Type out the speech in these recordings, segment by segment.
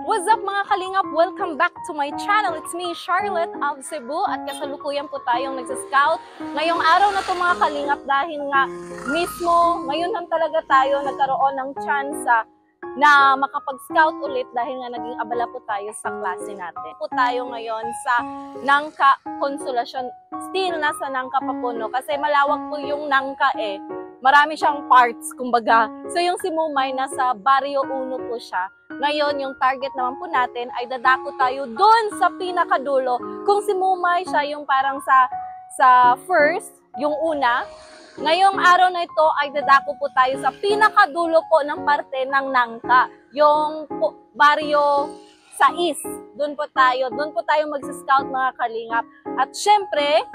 What's up mga kalingap? Welcome back to my channel. It's me, Charlotte of Cebu, at kasalukuyan po tayong nagsascout ngayong araw na to mga kalingap dahil nga mismo ngayon lang talaga tayo nagkaroon ng chance na makapag-scout ulit dahil nga naging abala po tayo sa klase natin. Po tayo ngayon sa Nangka Consolacion. Still nasa Nangka pa po, no? Kasi malawak po yung Nangka eh. Marami siyang parts, kumbaga. So yung si Mumay, nasa Barrio 1 po siya. Ngayon, yung target naman po natin ay dadako tayo doon sa pinakadulo. Kung si Mumay siya yung parang sa first, yung una, ngayong araw na ito ay dadako po tayo sa pinakadulo po ng parte ng Nangka. Yung Barrio 6. Doon po tayo mag-scout mga kalingap. At syempre,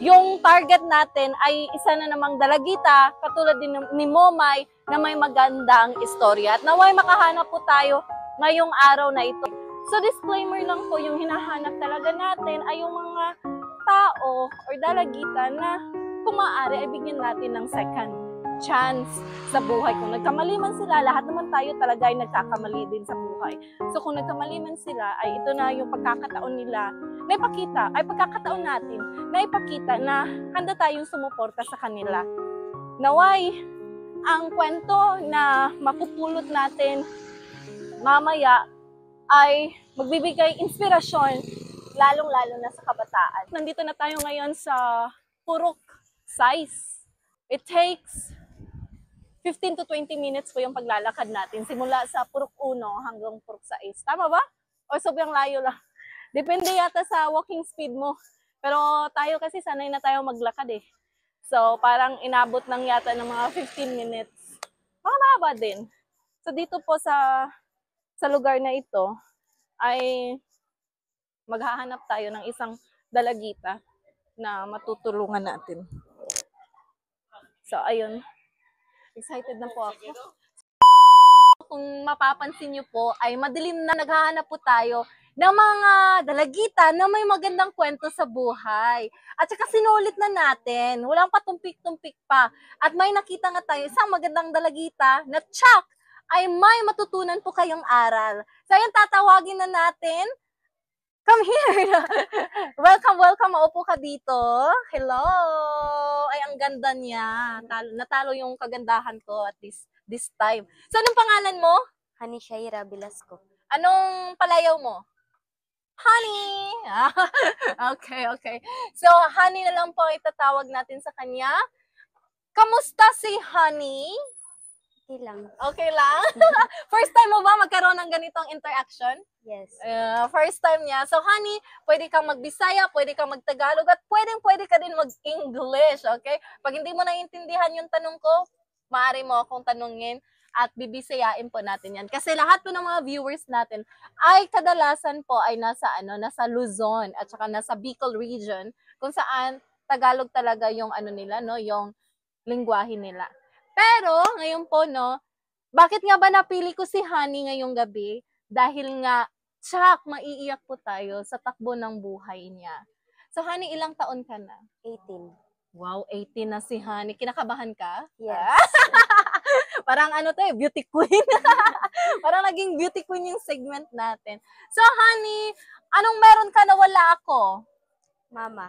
yung target natin ay isa na namang dalagita, katulad din ni Momay, na may magandang istorya. At naway makahanap po tayo ngayong araw na ito. So disclaimer lang po, yung hinahanap talaga natin ay yung mga tao or dalagita na kung maaari ay bigyan natin ng second chance sa buhay. Kung nagkamali man sila, lahat naman tayo talaga ay nagkakamali din sa buhay. So kung nagkamali man sila, ay ito na yung pagkakataon nila na ipakita, ay pagkakataon natin na ipakita na handa tayong sumuporta sa kanila. Naway, ang kwento na mapupulot natin mamaya ay magbibigay inspirasyon lalong-lalo na sa kabataan. Nandito na tayo ngayon sa Purok 6. It takes 15 to 20 minutes po yung paglalakad natin. Simula sa Purok 1 hanggang Purok 6. Tama ba? O sobrang layo lang? Depende yata sa walking speed mo. Pero tayo kasi sanay na tayo maglakad eh. So parang inabot lang yata ng mga 15 minutes. Mahaba din. So dito po sa lugar na ito ay maghahanap tayo ng isang dalagita na matutulungan natin. So ayun. Excited na po ako. Kung mapapansin nyo po ay madilim na, naghahanap po tayo ng mga dalagita na may magandang kwento sa buhay. At saka sinulit na natin, walang patumpik-tumpik pa. At may nakita nga tayo isang magandang dalagita na tsak ay may matutunan po kayong aral. So ayun, tatawagin na natin. Come here! Welcome, welcome. Maupo ka dito. Hello! Ay, ang ganda niya. Natalo yung kagandahan ko at this time. So, anong pangalan mo? Honey Shaira Velasco. Anong palayaw mo? Honey! Okay. So, Honey na lang po itatawag natin sa kanya. Kamusta si Honey? Okay lang. Okay lang? First time mo ba magkaroon ng ganitong interaction? Yes. First time niya. So, Honey, pwede kang mag-Bisaya, pwede kang mag-Tagalog, at pwede ka din mag-English, okay? Pag hindi mo naiintindihan yung tanong ko, maaari mo akong tanungin at bibisayain po natin yan. Kasi lahat po ng mga viewers natin ay kadalasan po ay nasa Luzon at saka nasa Bicol region, kung saan Tagalog talaga yung nila, no, yung lingwahe nila. Pero ngayon po, no, bakit nga ba napili ko si Honey ngayong gabi? Dahil nga tsak, maiiyak po tayo sa takbo ng buhay niya. So Honey, ilang taon ka na? 18. Wow, 18 na si Honey. Kinakabahan ka? Yes. Parang beauty queen. Parang naging beauty queen yung segment natin. So Honey, anong meron ka na wala ako? Mama.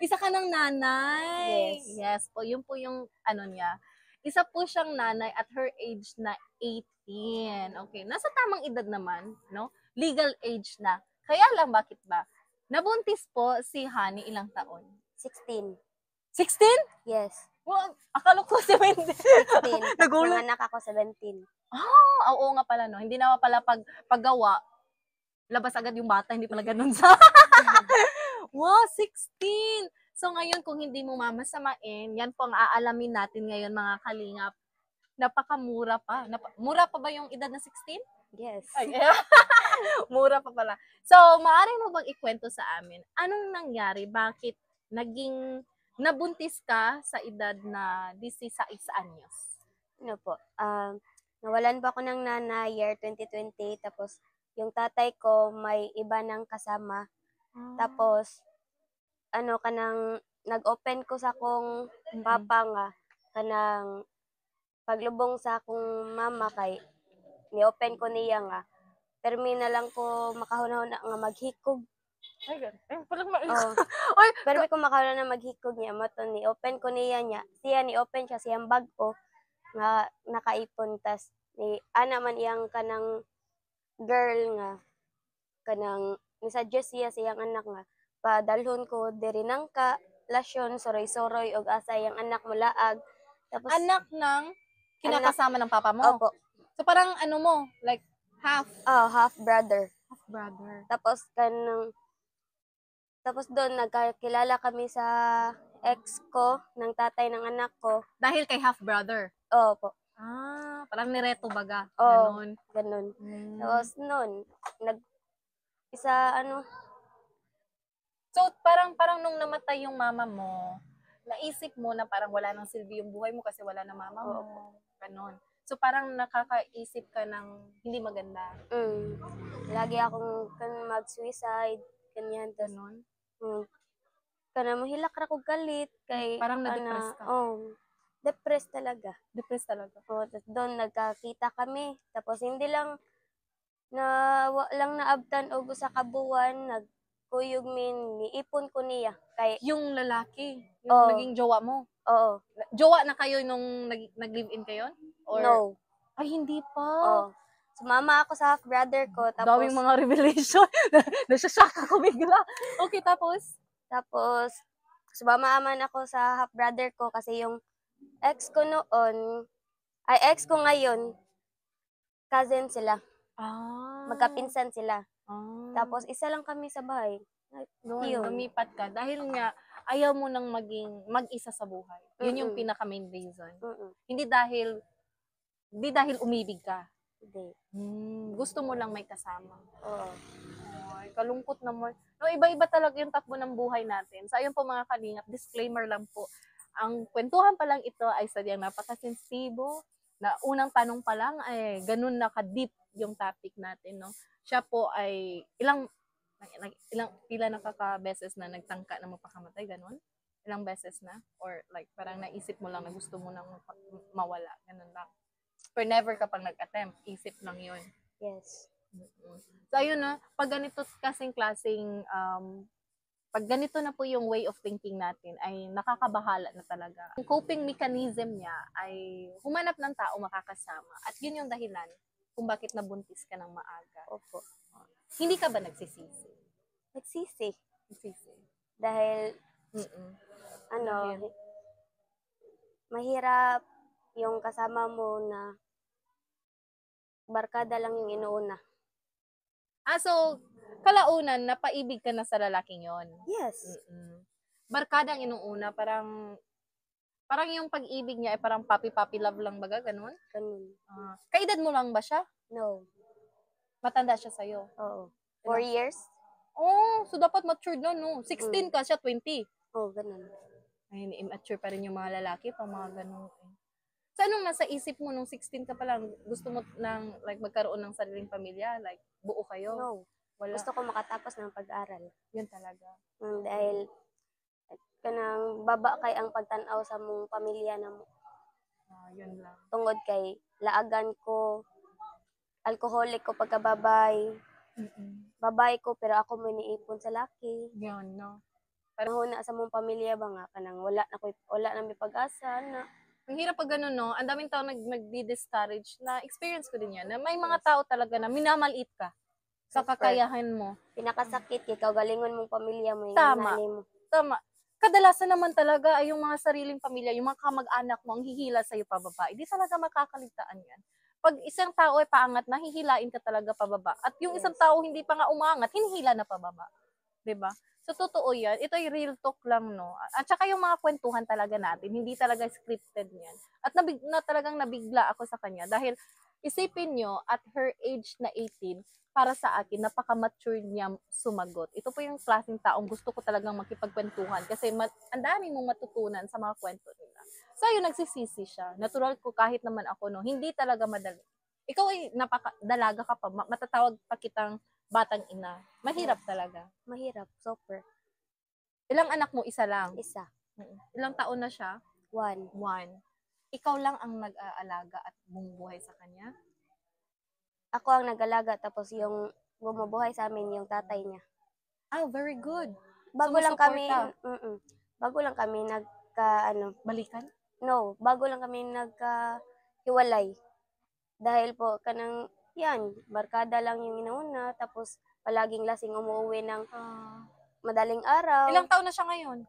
Isa ka ng nanay. Yes. Yes po, yun po yung niya. Isa po siyang nanay at her age na 18. Okay, nasa tamang edad naman, no? Legal age na. Kaya lang, bakit ba? Nabuntis po si Honey ilang taon? 16. 16? Yes. Well, akala ko 17. 16. Nagulat. Nanganak ako 17. Oo nga pala, no? Hindi naman pala paggawa, labas agad yung bata, hindi pala ganun sa... Wow, 16! So ngayon, kung hindi mo mamasamain, yan po ang aalamin natin ngayon mga kalingap. Napakamura pa. Mura pa ba yung edad na 16? Yes. Ay, mura pa pala. So, maaari mo bang ikwento sa amin, anong nangyari? Bakit naging nabuntis ka sa edad na 16 anyos? Ano po? Nawalan po ako ng nanay year 2020. Tapos, yung tatay ko may iba ng kasama. Tapos, nag-open ko sa akong papa nga, paglubong sa akong mama kay ni-open ko niya nga. permi na lang ko makahuna nga maghikog. Ay, ganun. Ay, parang Oh, Ay, permi ko makahuna na maghikog niya mo to ni open ko niya siya ni open siya siyang bag ko nga nakaipon tas ni ana man iyang kanang girl nga kanang ni-suggest siya siyang anak nga padalhon ko diri nangka lasyon soroy-soroy og asa iyang anak mo laag tapos anak ng kinakasama ng papa mo. opo So parang ano mo, like half half brother brother. tapos doon nagkakilala kami sa ex ko ng tatay ng anak ko Dahil kay half brother. opo Parang nireto baga. oh Ganon. ganun Mm. tapos noon isa ano So parang nung namatay yung mama mo, naisip mo na parang wala nang silbi yung buhay mo kasi wala na mama mo. Ganon. So parang nakakaisip ka ng hindi maganda. lagi akong mag-suicide ganyan tas Ganon. kana mohilak ra kog galit kay Parang na-depress ka. depressed talaga. Depressed talaga. Tapos doon nagkakita kami. Tapos hindi lang naabtan og usa ka buwan nagkuyog min niipon ko niya kay Yung lalaki, yung naging jowa mo. Oo. Jowa na kayo nung nag-live-in kayo? Or No. Ay, hindi pa. Sumama ako sa half brother ko tapos Daming mga revelation. Nasashock ako bigla. Okay, tapos sumama man ako sa half brother ko kasi yung ex ko ngayon cousin sila. Magkapinsan sila. Tapos isa lang kami sa bahay. Doon, lumipat ka. Dahil nga, ayaw mo nang maging mag-isa sa buhay. Yun yung pinaka-main reason. Hindi dahil umibig ka. Hindi. Gusto mo lang may kasama. Oo. Ay, kalungkot naman. No, iba-iba talaga yung takbo ng buhay natin. So, ayun po mga kalingap, disclaimer lang po. Ang kwentuhan pa lang ito ay sadyang napakasensitibo, na unang tanong pa lang ay ganun naka-deep yung topic natin, no? Siya po ay pila nakaka-beses na nagtangka na magpakamatay, ganun? Ilang beses na? Or like, parang naisip mo lang na gusto mo nang mawala, ganun lang. Pero never ka pang nag-attempt, isip lang yun. Yes. So, ayun na, pag ganito kasing klaseng, pag ganito na po yung way of thinking natin, ay nakakabahala na talaga. Ang coping mechanism niya ay humanap ng tao makakasama. At yun yung dahilan kung bakit nabuntis ka ng maaga. Opo. Hindi ka ba nagsisisi? Nagsisi. Nagsisi. Dahil, mahirap yung kasama mo na barkada lang yung inuuna. So, kalaunan, napaibig ka na sa lalaking yon. Yes. Barkada ang inuuna, parang yung pag-ibig niya ay parang papi-papi love lang baga, ganun? Ganun. Kaedad mo lang ba siya? No. Matanda siya sa'yo? Oo. 4 years? So dapat matured na, no? 16 ka, siya 20. Ganun. Ay, immature pa rin yung mga lalaki, pang mga ganun. So, anong nasa isip mo nung 16 ka pa lang? Gusto mo nang like magkaroon ng sariling pamilya? Like, buo kayo? No. Wala. Gusto ko makatapos ng pag-aral. Yun talaga. Dahil kanang baba kay ang pagtanaw sa mong pamilya na mo. Yun lang. Tungod kay laagan ko, alcoholic ko pagkababay. Babay ko pero ako may niipon sa laki. Yun, no? Parang na sa mong pamilya ba nga kanang wala na may pag-asa na. Ang hirap pag gano'n, no? Ang daming tao nag-discourage na experience ko din yan. Na may mga tao talaga na minamaliit ka sa kakayahan mo. Pinakasakit kay galingon mong pamilya mo, yung Tama. nanay mo. Tama. Kadalasan naman talaga ay yung mga sariling pamilya, yung mga kamag-anak mo ang hihila sa'yo pababa. Hindi talaga makakaligtaan yan. Pag isang tao ay paangat, nahihilain ka talaga pababa. At yung isang tao hindi pa nga umangat, hinihila na pababa. 'Di ba? So, totoo yan. Ito ay real talk lang, no? At saka yung mga kwentuhan talaga natin, hindi talaga scripted yan. At talagang nabigla ako sa kanya dahil isipin nyo, at her age na 18, para sa akin, napaka-mature niya sumagot. Ito po yung klaseng taong gusto ko talagang makipagkwentuhan kasi ang daming mong matutunan sa mga kwento nila. So, yun, nagsisisi siya. Natural ko kahit naman ako, no? Hindi talaga madali. Ikaw ay dalaga ka pa, matatawag pa kitang batang ina. Mahirap talaga. Mahirap, super. Ilang anak mo? Isa lang? Isa. Ilang taon na siya? 1. Ikaw lang ang nag-aalaga at bumubuhay sa kanya? ako ang nag-alaga tapos yung bumubuhay sa amin yung tatay niya. Very good. Bago lang kami, Sumusuporta. bago lang kami Balikan? bago lang kami hiwalay. Dahil po kanang yan, barkada lang yung inauna, tapos palaging lasing umuwi ng madaling araw. Ilang taon na siya ngayon?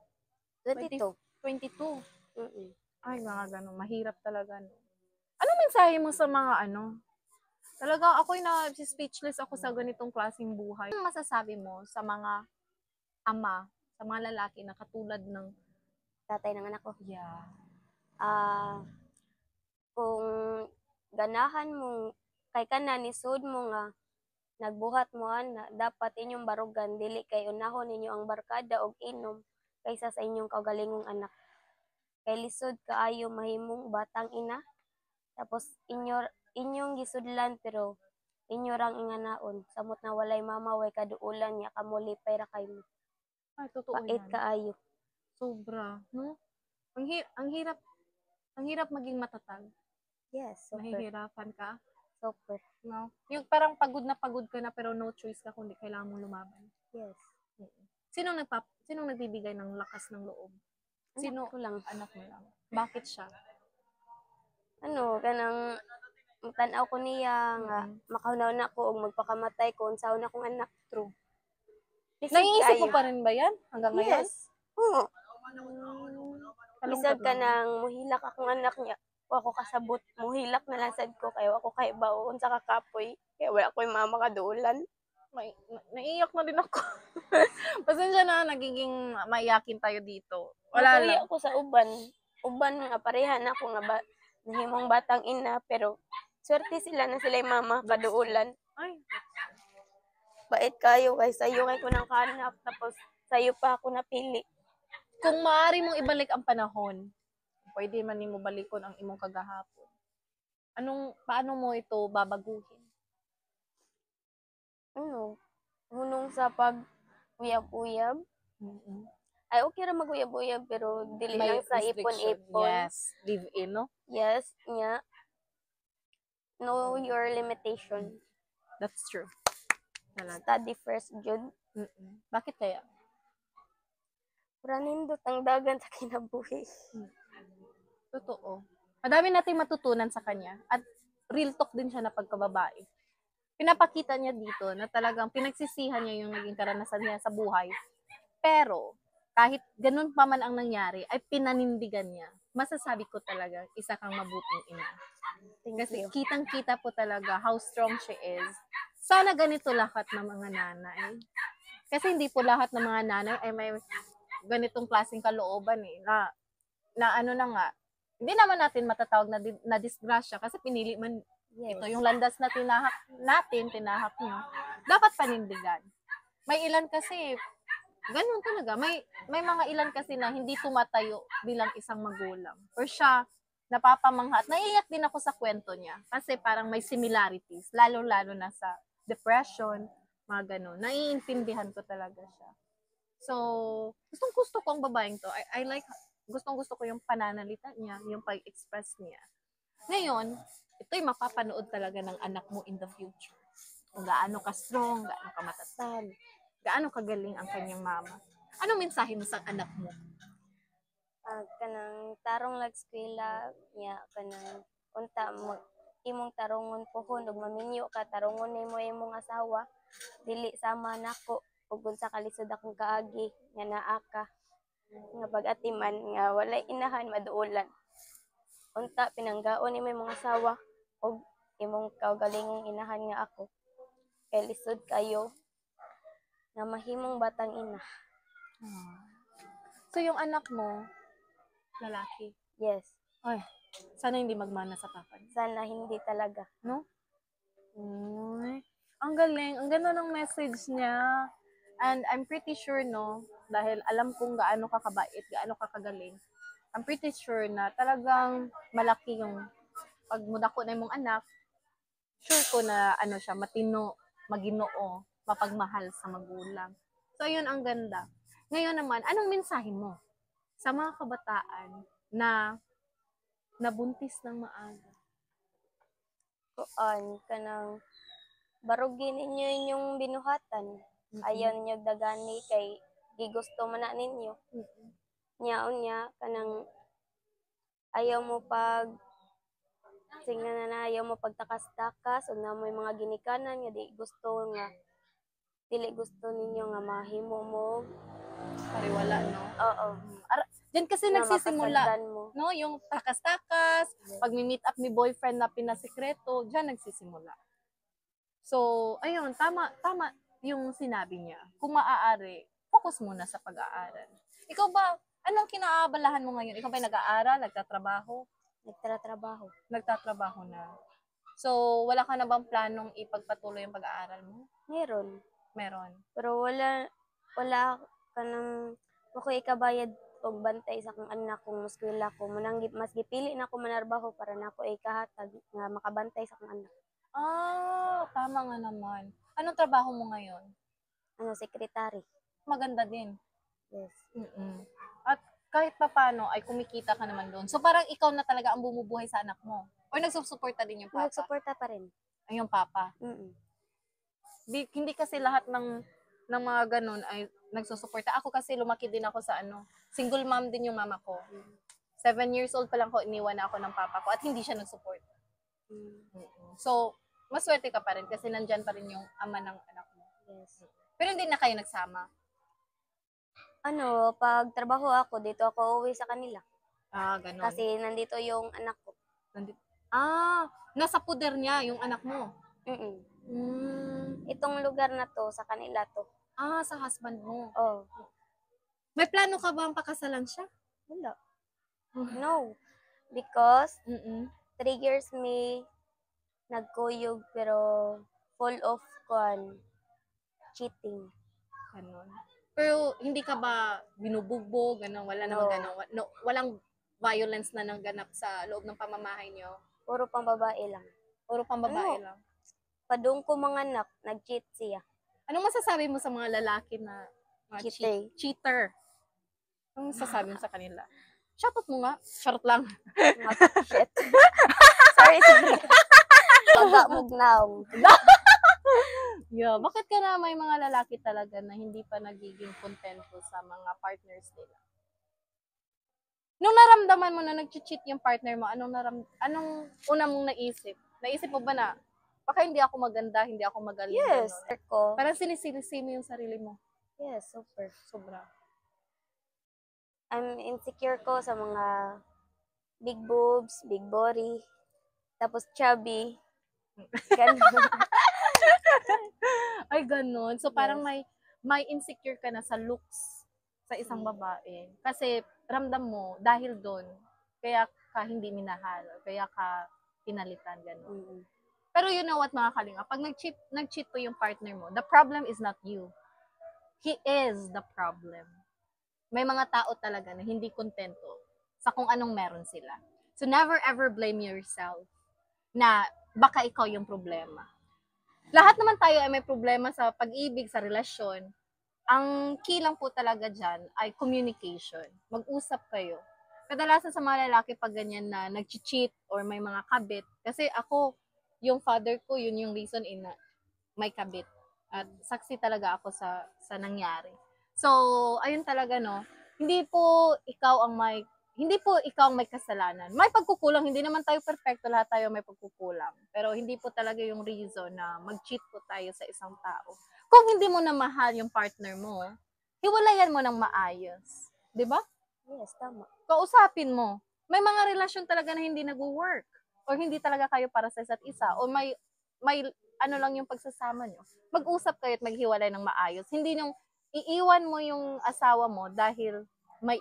22. 22. Mm-mm. Ay, mga ganun. Mahirap talaga. No? Anong mensahe mo sa mga Talagang ako'y speechless ako sa ganitong klaseng buhay. Ano masasabi mo sa mga ama, sa mga lalaki na katulad ng Tatay ng anak ko. yeah. Kung ganahan mo, kay kanan nisod mo nga, nagbuhat mo ana, dapat inyong barugan, dili kay unahon ninyo ang barkada og inom, kaysa sa inyong kaugalingong anak. Kay lisod kaayo mahimong batang ina, tapos inyong gisudlan pero inyo rang inganaon, samot na walay mama way kaduulan niya kamulipay ra kay mo. Ay, totoo Pait yan. kaayo. Sobra, no? Ang hirap maging matatag. Yes, super. Mahihirapan ka. Super. No? Yung parang pagod ka na pero no choice ka kundi kailangan mong lumaban. Yes. Sinong nagbibigay ng lakas ng loob? Anak ko lang. Anak mo lang. Bakit siya? Kanang tanaw ko niya nga makahunaw na ko og magpakamatay ko unsaon akong anak. True. Lisod Naiisip mo kaayo. pa rin ba yan hanggang ngayon? Yes. Oo. Kalungkot Lisod ka naman. nang muhilak akong anak niya. Wa ko kasabot, muhilak na lang sad ko kay wa ko kay baon sa kakapoy. Kaya wala ko'y mama kaduulan. Naiiyak na din ako. Pasensya na, nagiging maiyakin tayo dito. Wala lang. Ako sa uban. Uban nga pareha na ako nga nahimong batang ina pero swerte sila na sila yung mama kaduulan. Ay, Bait kayo kay sayo kay ko ng kanak tapos sayo pa ako napili. kung maaari mong ibalik ang panahon, pwede man mo balikon ang imong kagahapon. Paano mo ito babaguhin? Hunong sa pag uyab-uyab. Ay, okay ra mag-uyab-uyab pero dili lang sa restriction. ipon-ipon. Yes, live in, no? Yes, nya. Know your limitation. That's true. Talaga. Study first, jud. Bakit kaya? Para nindot ang dagan sa kinabuhi. Totoo. Madami nating matutunan sa kanya at real talk din siya na pagkababae. Pinapakita niya dito na talagang pinagsisihan niya yung naging karanasan niya sa buhay. Pero, kahit ganun pa man ang nangyari, ay pinanindigan niya. Masasabi ko talaga, isa kang mabuting ina. Kasi kitang-kita po talaga how strong she is. Sana ganito lahat ng mga nanay. Kasi hindi po lahat ng mga nanay ay may ganitong klaseng kalooban hindi naman natin matatawag na disgrasya kasi pinili man ito yung landas na tinahak nyo. Dapat panindigan. May ilan kasi, ganun talaga. May mga ilan kasi na hindi tumatayo bilang isang magulang. Or siya, napapamangha. At naiiyak din ako sa kwento niya. Kasi parang may similarities. Lalo-lalo na sa depression, mga ganun. Naiintindihan ko talaga siya. So, gustong-gusto ko ang babaeng to. I like, gustong-gusto ko yung pananalita niya, yung pag-express niya. Ngayon, ito'y mapapanood talaga ng anak mo in the future. Kung gaano ka strong, gaano ka matatag, gaano kagaling ang kanyang mama. Anong mensahe mo sa anak mo? Kanang tarong lag-eskwela niya, kanang unta imong tarongon pohon ug maminyo ka tarongon nimo imong asawa, dili sama nako ug unsa kalisod akong kaagi nga naa ka nga pag-atiman nga walay inahan maduulan. Unta pinanggaon nimo imong asawa ug imong kaugalingong inahan nga ako. Kay lisod kayo nga mahimong batang ina. So yung anak mo, lalaki? Yes. Ay, sana hindi magmana sa papa niya. Sana hindi talaga. No? Uy, ang galing. Ang ganda ng message niya. And I'm pretty sure, no, dahil alam kong gaano ka kabait, gaano ka kagaling, I'm pretty sure na talagang malaki yung pag mudako na mong anak, sure ko na siya, matino, maginoo, mapagmahal sa magulang. So, yun ang ganda. Ngayon naman, anong mensahe mo sa mga kabataan na nabuntis ng maaga? Kanang Barugin ninyo inyong binuhatan. Ayaw ninyo dagani kay di gusto man na ninyo. Nyaon niya kanang ayaw mo pag singnan na ayaw mo pagtakas-takas o na may mga ginikanan nga di gusto nga dili gusto ninyo nga mahimo mo Pariwala, no? oo Diyan kasi na nagsisimula, mapasagdan mo. no? Yung takas-takas, pag meet up ni boyfriend na pinasikreto, diyan nagsisimula. So, ayun, tama yung sinabi niya. Kung maaari, focus muna sa pag-aaral. Ikaw ba, anong kinaabalahan mo ngayon? Ikaw ba nag-aaral, nagtatrabaho? Nagtatrabaho na. So, wala ka na bang planong ipagpatuloy yung pag-aaral mo? Meron. Meron. Pero wala ka nang ako ikabayad og bantay sa akong anak kung muskwela ko. Mas gipili na ako manarbaho para na ako ikahatag nga makabantay sa akong anak. Tama nga naman. Anong trabaho mo ngayon? Sekretary. Maganda din. Yes. At kahit papaano ay kumikita ka naman doon. So parang ikaw na talaga ang bumubuhay sa anak mo. Or nagsusuporta din yung papa? Nagsuporta pa rin. Ay, yung papa. Hindi kasi lahat ng mga ganun ay nagsusuporta. Ako kasi lumaki din ako sa single mom din yung mama ko. 7 years old pa lang ko, iniwan na ako ng papa ko at hindi siya nagsupport. So, maswerte ka pa rin kasi nandyan pa rin yung ama ng anak mo. Yes. Pero hindi na kayo nagsama? Pag trabaho ako, dito ako uwi sa kanila. Ganun. Kasi nandito yung anak ko. Nasa puder niya yung anak mo? Itong lugar na to, sa kanila to. Sa husband mo? Oh. May plano ka ba ang pakasalan siya? Wala. No. Because, 3 3 years may nagkuyog pero full of cheating. Ganun. Pero hindi ka ba binubugbog? Ganun? Wala naman ganun? No, walang violence na nangganap sa loob ng pamamahay niyo? Puro pang babae lang. Puro pang babae lang? Padung ko mga anak, nag-cheat siya. Anong masasabi mo sa mga lalaki na cheater? Anong masasabi mo sa kanila? Shoutout mo nga. Short lang. Shit. Sorry. Pagkamugnaw. Bakit ka na may mga lalaki talaga na hindi pa nagiging kontento sa mga partners nila? Nung naramdaman mo na nag-cheat yung partner mo, anong una mong naisip? Naisip mo ba na, baka hindi ako maganda, hindi ako magaling? Yes. Parang sinisisi mo yung sarili mo. Yes, super. Sobra. I'm insecure ko sa mga big boobs, big body, tapos chubby. Ay, ganun. So, parang may insecure ka na sa looks sa isang babae. Kasi, ramdam mo, dahil doon, kaya ka hindi minahal, kaya ka pinalitan, ganun. Pero you know what, mga kalinga, pag nag-cheat po yung partner mo, the problem is not you. He is the problem. May mga tao talaga na hindi kontento sa kung anong meron sila. So, never ever blame yourself na baka ikaw yung problema. Lahat naman tayo ay may problema sa pag-ibig, sa relasyon. Ang key lang po talaga dyan ay communication. Mag-usap kayo. Kadalasan sa mga lalaki pag ganyan na nag-cheat or may mga kabit. Kasi ako, yung father ko, yun yung reason na may kabit. At saksi talaga ako sa nangyari. So, ayun talaga, no? Hindi po ikaw ang may kasalanan. May pagkukulang, hindi naman tayo perfecto, lahat tayo may pagkukulang. Pero hindi po talaga yung reason na mag-cheat po tayo sa isang tao. Kung hindi mo na mahal yung partner mo, hiwalayan mo ng maayos. 'Di ba? Yes, tama. Kausapin mo. May mga relasyon talaga na hindi nag-work. Or hindi talaga kayo para sa isa't isa. O may lang yung pagsasama nyo. Mag-usap kayo at maghiwalay ng maayos. Hindi nung iiwan mo yung asawa mo dahil may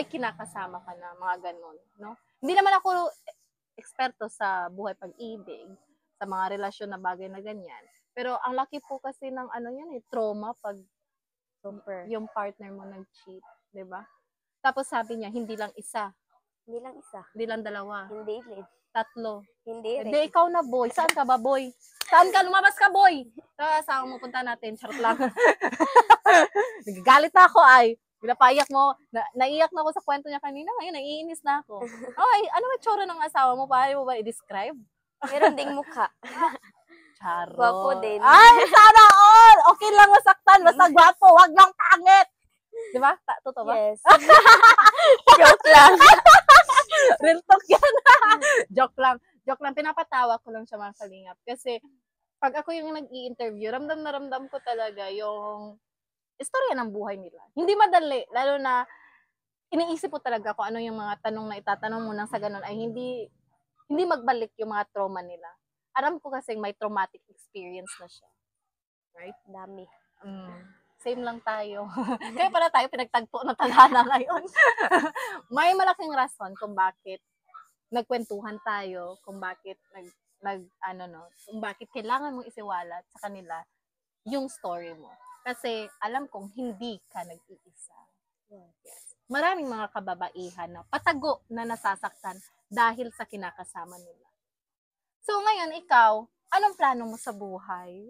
kinakasama ka na, mga ganon, no? Hindi naman ako eksperto sa buhay pag-ibig, sa mga relasyon na bagay na ganyan. Pero ang laki po kasi ng trauma pag yung partner mo nag-cheat, 'di ba? Tapos sabi niya, hindi lang isa. Hindi lang dalawa. Hindi rin. 3. Hindi rin. Hindi, ikaw na, boy. Saan ka ba, boy? Saan ka? Lumabas ka, boy! Saan mo punta natin? Charot lang. Nagagalit na ako, ay. Pinapaiyak mo. Naiyak na ako sa kwento niya kanina. Ngayon, naiinis na ako. Ay, ano may tsura ng asawa mo? Paano mo ba i-describe? Meron ding mukha. Charot. Gwapo din. Ay, sana all! Okay lang masaktan, basta gwapo, wag lang pangit. Di ba? Totoo ba? Yes. Joke lang. Real talk yan. Joke lang. Joke lang. Pinapatawa ko lang siya mga kalingap. Kasi, pag ako yung nag-i-interview, ramdam na ramdam ko talaga yung istorya ng buhay nila. Hindi madali. Lalo na, iniisip ko talaga kung ano yung mga tanong na itatanong mo nang sa ganun ay hindi magbalik yung mga trauma nila. Aram ko kasi may traumatic experience na siya. Right? Dami. Same lang tayo. Kaya pala tayo pinagtagpo na tadhana ngayon. May malaking rason kung bakit nagkwentuhan tayo, kung bakit kung bakit kailangan mong isiwalat sa kanila yung story mo. Kasi alam kong hindi ka nag-iisa. Yes. Maraming mga kababaihan na patago na nasasaktan dahil sa kinakasama nila. So ngayon, ikaw, anong plano mo sa buhay?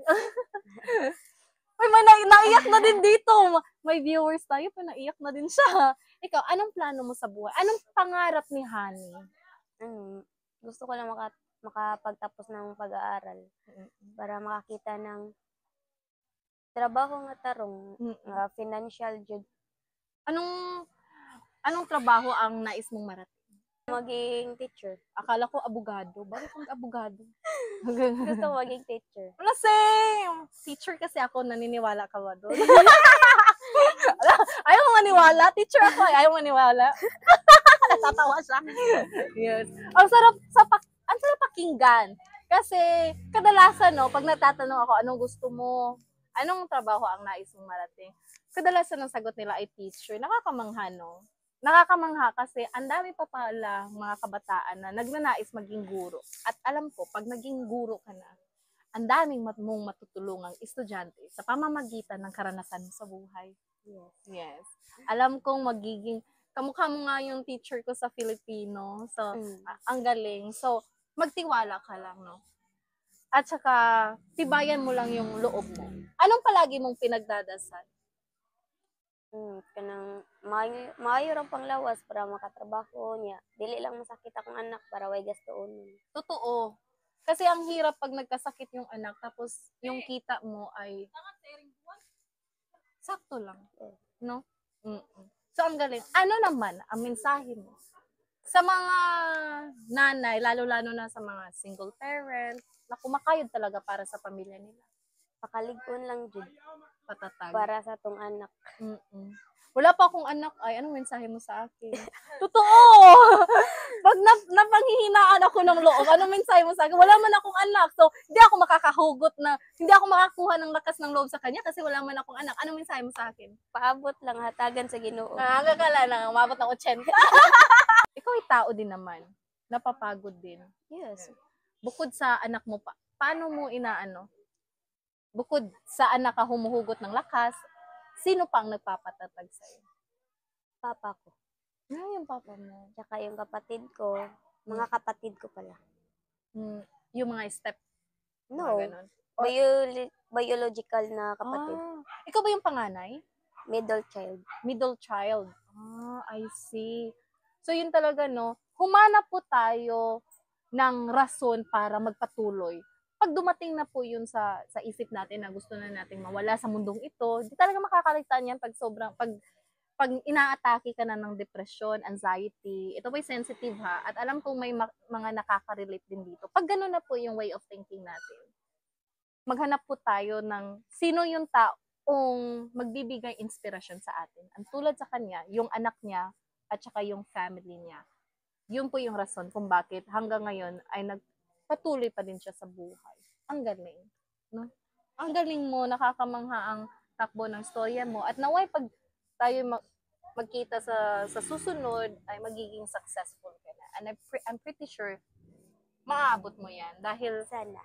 May naiyak na din dito. May viewers tayo, pa naiyak na din siya. Ikaw, anong plano mo sa buhay? Anong pangarap ni Honey? Gusto ko lang makapagtapos ng pag-aaral para makakita ng trabaho nga tarong, financial jud. Anong trabaho ang nais mong marating? Maging teacher. Akala ko abogado. Bakit kung abogado? Gusto ko maging teacher. Wala, same! Teacher kasi ako, naniniwala ka ba doon? Ayaw mo maniwala? Teacher ako, ayaw mo maniwala? Natatawa siya. Yes. Ang sarap pakinggan. Kasi, kadalasan, no, pag natatanong ako, anong gusto mo? Anong trabaho ang nais mong marating? Kadalasan ang sagot nila ay teacher. Nakakamangha, no? Nakakamangha kasi ang dami pa pala mga kabataan na nagnanais maging guro. At alam ko, pag naging guro ka na, ang daming mong matutulungang estudyante sa pamamagitan ng karanasan mo sa buhay. Yes. Alam kong kamukha mo nga yung teacher ko sa Filipino. So, ang galing. So, magtiwala ka lang, no? At saka, tibayan mo lang yung loob mo. Anong palagi mong pinagdadasal? Kanang maayo ra pang lawas para makatrabaho niya. Dili lang masakit akong anak para way gastoon. Totoo. Kasi ang hirap pag nagkasakit yung anak tapos yung kita mo ay sakto lang, no? So ang galing. Ano naman ang mensahe mo sa mga nanay, lalo-lalo na sa mga single parent na kumakayod talaga para sa pamilya nila? Pakalig-on lang jud Patatag. para sa tong anak. Wala pa akong anak. Ay, anong mensahe mo sa akin? Totoo! Pag napanghihinaan ako ng loob, anong mensahe mo sa akin? Wala man akong anak. So, hindi ako hindi ako makakuha ng lakas ng loob sa kanya kasi wala man akong anak. Anong mensahe mo sa akin? Paabot lang hatagan sa Ginoo. Nakakala na, umabot ng 80. Ikaw ay tao din naman. Napapagod din. Yes. Bukod sa anak mo, paano mo bukod sa anak ka humuhugot ng lakas, sino pang nagpapatatag sa'yo? Papa ko. Yung papa mo. Tsaka yung kapatid ko. Mga kapatid ko pala. Yung mga step. No. Mga Biological na kapatid. Ikaw ba yung panganay? Middle child. Middle child. I see. So yun talaga, no? Humanap po tayo ng rason para magpatuloy. Pag dumating na po yun sa isip natin na gusto na nating mawala sa mundong ito, di talaga makakaligtaan yan pag inaatake ka na ng depression, anxiety. Ito po'y sensitive ha, at alam kong may mga nakaka-relate din dito. Pag gano'n na po yung way of thinking natin, maghanap po tayo ng sino yung taong magbibigay inspirasyon sa atin. Ang tulad sa kanya, yung anak niya at saka yung family niya. Yun po yung rason kung bakit hanggang ngayon ay patuloy pa din siya sa buhay. Ang galing. No? Ang galing mo, nakakamangha ang takbo ng storya mo. At naway pag tayo magkita sa susunod, ay magiging successful ka na. And I'm pretty sure, maaabot mo yan. Dahil, Sana.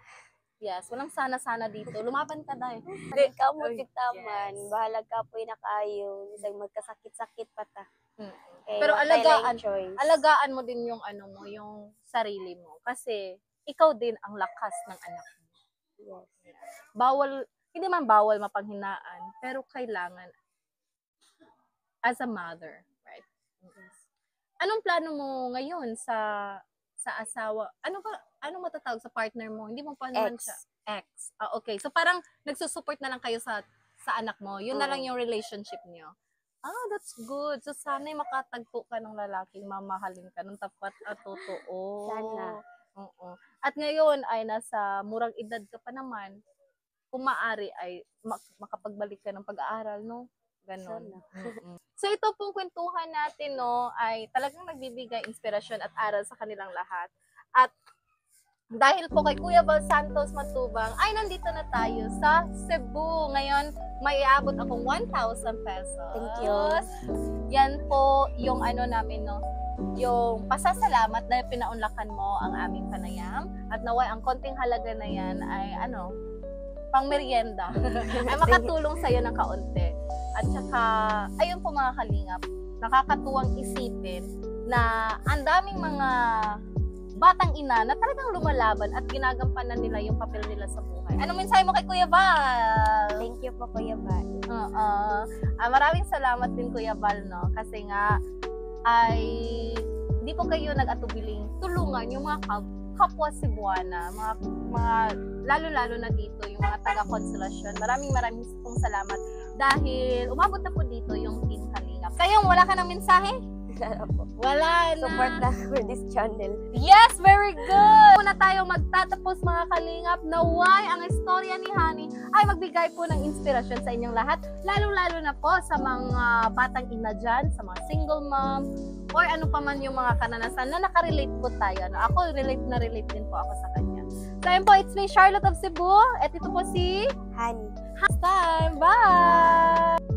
yes, walang sana-sana dito. Lumaban ka dahil. Hindi ka mo titaman. Yes. Bahalag ka po'y nakayo. Isang magkasakit-sakit pa ta. Pero alagaan mo din yung yung sarili mo. Kasi, ikaw din ang lakas ng anak mo. Yes. Hindi man bawal mapanghinaan, pero kailangan as a mother, right? Yes. Anong plano mo ngayon sa asawa? Ano matatawag sa partner mo? Hindi mo pa naman siya. ex. Okay. So parang nagsusupport na lang kayo sa anak mo. Yun na lang yung relationship niyo. That's good. So sana'y makatagpo ka ng lalaking mamahalin ka ng tapat at totoo. Sana. Oo. At ngayon ay nasa murang edad ka pa naman. Kung maaari ay makapagbalik ka ng pag-aaral, no? Ganon. Sana. So ito pong kwentuhan natin, no, ay talagang nagbibigay inspirasyon at aral sa kanilang lahat. At dahil po kay Kuya Val Santos Matubang, ay nandito na tayo sa Cebu. Ngayon, may iabot akong 1,000 pesos. Thank you. Yan po yung ano namin, no, yung pasasalamat dahil pinaunlakan mo ang aming panayam. At naway, ang konting halaga na yan ay ano, pang merienda. Ay makatulong sa'yo ng kaunti. At saka, ayun po mga kalingap, nakakatuwang isipin na ang daming mga batang ina na talagang lumalaban at ginagampanan nila yung papel nila sa buhay. Anong mensahe mo kay Kuya Val? Thank you po, Kuya Val. Maraming salamat din, Kuya Val, no? Kasi nga, ay hindi po kayo nag-atubiling tulungan yung mga kapwa Cebuana, mga lalo-lalo na dito, yung mga taga-konsolasyon. Maraming pong salamat dahil umabot na po dito yung Team Kalingap. Kayong wala ka ng mensahe? Wala na. Support na for this channel. Yes, very good! Muna tayo magtatapos mga kalingap na why ang istorya ni Honey ay magbigay po ng inspirasyon sa inyong lahat, lalo-lalo na po sa mga batang ina dyan, sa mga single mom, or ano pa man yung mga kananasan na nakarelate po tayo. No? Ako, relate din po ako sa kanya. So, ayun po, it's me, Charlotte of Cebu, at ito po si Honey. Next time. Bye!